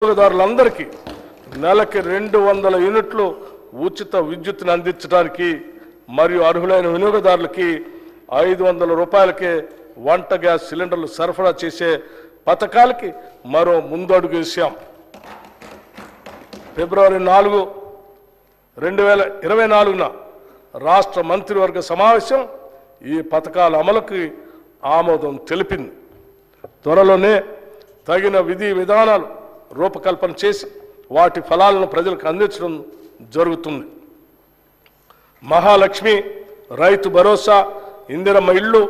వినియోగదారులందరికీ నెలకి 200 యూనిట్లు ఉచిత విద్యుత్తును అందించడానికి మరియు అర్హులైన వినియోగదారులకి 500 రూపాయలకే వంట గ్యాస్ సిలిండర్లు సరఫరా చేసే పథకాలకి మరో ముందడుగు వేశాం. ఫిబ్రవరి 4, 2024న రాష్ట్ర మంత్రివర్గ సమావేశం ఈ పథకాల అమలుకి ఆమోదం తెలిపింది. త్వరలోనే తగిన విధి విధానాలు రూపకల్పన చేసి వాటి ఫలాలను ప్రజలకు అందించడం జరుగుతుంది. మహాలక్ష్మి, రైతు భరోసా, ఇందిరమ్మ ఇళ్ళు,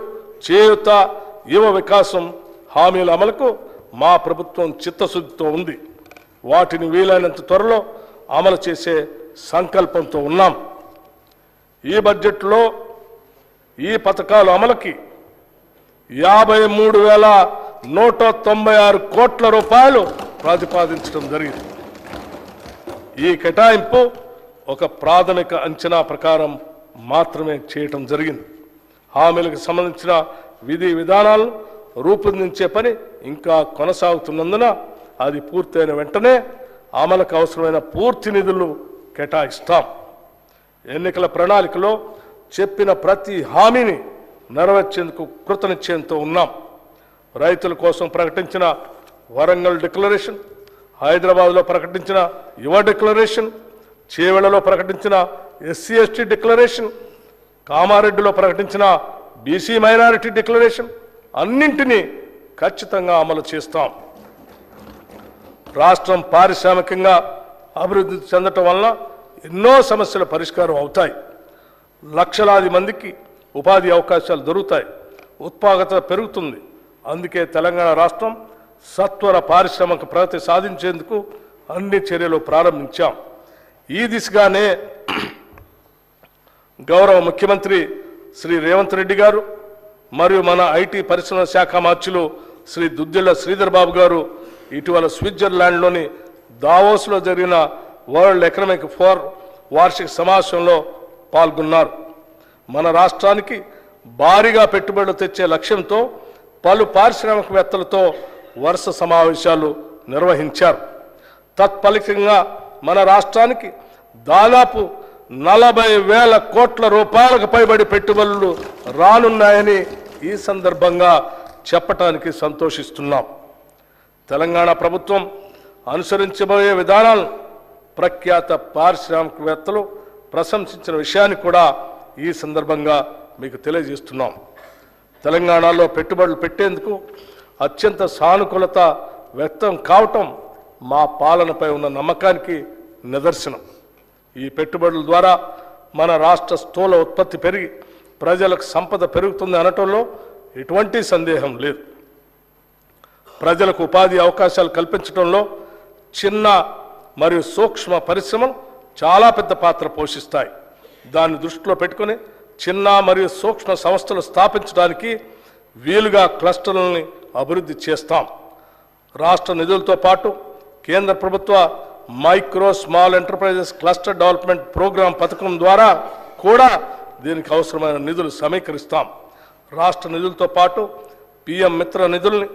చేయూత, యువ వికాసం హామీల అమలుకు మా ప్రభుత్వం చిత్తశుద్ధితో ఉంది. వాటిని వీలైనంత త్వరలో అమలు చేసే సంకల్పంతో ఉన్నాం. ఈ బడ్జెట్లో ఈ పథకాల అమలుకి 53,196 కోట్ల రూపాయలు ప్రతిపాదించడం జరిగింది. ఈ కేటాయింపు ఒక ప్రాథమిక అంచనా ప్రకారం మాత్రమే చేయటం జరిగింది. హామీలకు సంబంధించిన విధి విధానాలను రూపొందించే పని ఇంకా కొనసాగుతున్నందున అది పూర్తయిన వెంటనే అమలుకు అవసరమైన పూర్తి నిధులు కేటాయిస్తాం. ఎన్నికల ప్రణాళికలో చెప్పిన ప్రతి హామీని నెరవేర్చేందుకు కృతనిశ్చయంతో ఉన్నాం. రైతుల కోసం ప్రకటించిన వరంగల్ డిక్లరేషన్, హైదరాబాద్లో ప్రకటించిన యువ డిక్లరేషన్, చేవెళ్లలో ప్రకటించిన ఎస్సీ ఎస్టీ డిక్లరేషన్, కామారెడ్డిలో ప్రకటించిన బీసీ మైనారిటీ డిక్లరేషన్ అన్నింటినీ ఖచ్చితంగా అమలు చేస్తాం. రాష్ట్రం పారిశ్రామికంగా అభివృద్ధి చెందటం వలన ఎన్నో సమస్యల పరిష్కారం అవుతాయి. లక్షలాది మందికి ఉపాధి అవకాశాలు దొరుకుతాయి. ఉత్పాదకత పెరుగుతుంది. అందుకే తెలంగాణ రాష్ట్రం సత్వర పారిశ్రామిక ప్రగతి సాధించేందుకు అన్ని చర్యలు ప్రారంభించాం. ఈ దిశగానే గౌరవ ముఖ్యమంత్రి శ్రీ రేవంత్ రెడ్డి గారు మరియు మన ఐటీ పరిశ్రమల శాఖ మార్చులు శ్రీ దుద్దిళ్ల శ్రీధర్ బాబు గారు ఇటీవల స్విట్జర్లాండ్లోని దావోస్లో జరిగిన వరల్డ్ ఎకనామిక్ ఫోరం వార్షిక సమావేశంలో పాల్గొన్నారు. మన రాష్ట్రానికి భారీగా పెట్టుబడులు తెచ్చే లక్ష్యంతో పలు పారిశ్రామికవేత్తలతో వరుస సమావేశాలు నిర్వహించారు. తత్ఫలితంగా మన రాష్ట్రానికి దాదాపు 40,000 కోట్ల రూపాయలకు పైబడి పెట్టుబడులు రానున్నాయని ఈ సందర్భంగా చెప్పటానికి సంతోషిస్తున్నాం. తెలంగాణ ప్రభుత్వం అనుసరించబోయే విధానాలను ప్రఖ్యాత పారిశ్రామికవేత్తలు ప్రశంసించిన విషయాన్ని కూడా ఈ సందర్భంగా మీకు తెలియజేస్తున్నాం. తెలంగాణలో పెట్టుబడులు పెట్టేందుకు అత్యంత సానుకూలత వ్యక్తం కావటం మా పాలనపై ఉన్న నమ్మకానికి నిదర్శనం. ఈ పెట్టుబడుల ద్వారా మన రాష్ట్ర స్థూల ఉత్పత్తి పెరిగి ప్రజలకు సంపద పెరుగుతుంది అనటంలో ఎటువంటి సందేహం లేదు. ప్రజలకు ఉపాధి అవకాశాలు కల్పించడంలో చిన్న మరియు సూక్ష్మ పరిశ్రమలు చాలా పెద్ద పాత్ర పోషిస్తాయి. దాన్ని దృష్టిలో పెట్టుకుని చిన్న మరియు సూక్ష్మ సంస్థలు స్థాపించడానికి వీలుగా క్లస్టర్లని అభివృద్ధి చేస్తాం. రాష్ట్ర నిధులతో పాటు కేంద్ర ప్రభుత్వ micro small enterprises cluster development program పథకం ద్వారా కూడా దీనికి అవసరమైన నిధులు సమీకరిస్తాం. రాష్ట్ర నిధులతో పాటు పిఎం మిత్ర నిధుల్ని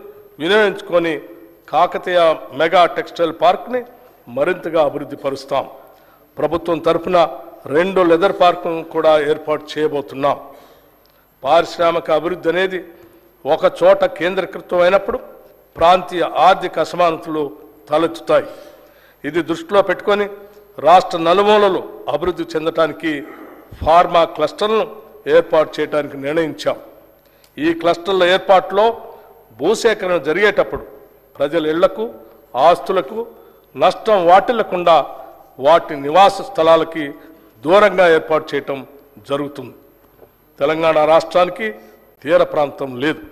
వినియోగించుకొని కాకతీయ మెగా టెక్స్టైల్ పార్క్ని మరింతగా అభివృద్ధి పరుస్తాం. ప్రభుత్వం తరఫున 2 లెదర్ పార్కులను కూడా ఏర్పాటు చేయబోతున్నాం. పారిశ్రామిక అభివృద్ధి అనేది ఒక చోట కేంద్రీకృతం అయినప్పుడు ప్రాంతీయ ఆర్థిక అసమానతలు తలెత్తుతాయి. ఇది దృష్టిలో పెట్టుకొని రాష్ట్ర నలుమూలలు అభివృద్ధి చెందడానికి ఫార్మా క్లస్టర్లను ఏర్పాటు చేయడానికి నిర్ణయించాం. ఈ క్లస్టర్ల ఏర్పాటులో భూసేకరణ జరిగేటప్పుడు ప్రజల ఇళ్లకు, ఆస్తులకు నష్టం వాటిల్లకుండా వాటి నివాస స్థలాలకి దూరంగా ఏర్పాటు చేయటం జరుగుతుంది. తెలంగాణ రాష్ట్రానికి తీర ప్రాంతం లేదు.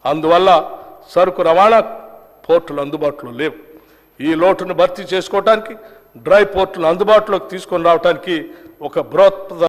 అందువల్ల సరుకు రవాణా పోర్టులు అందుబాటులో లేవు. ఈ లోటును భర్తీ చేసుకోవడానికి డ్రై పోర్టులను అందుబాటులోకి తీసుకొని రావడానికి ఒక బృహత్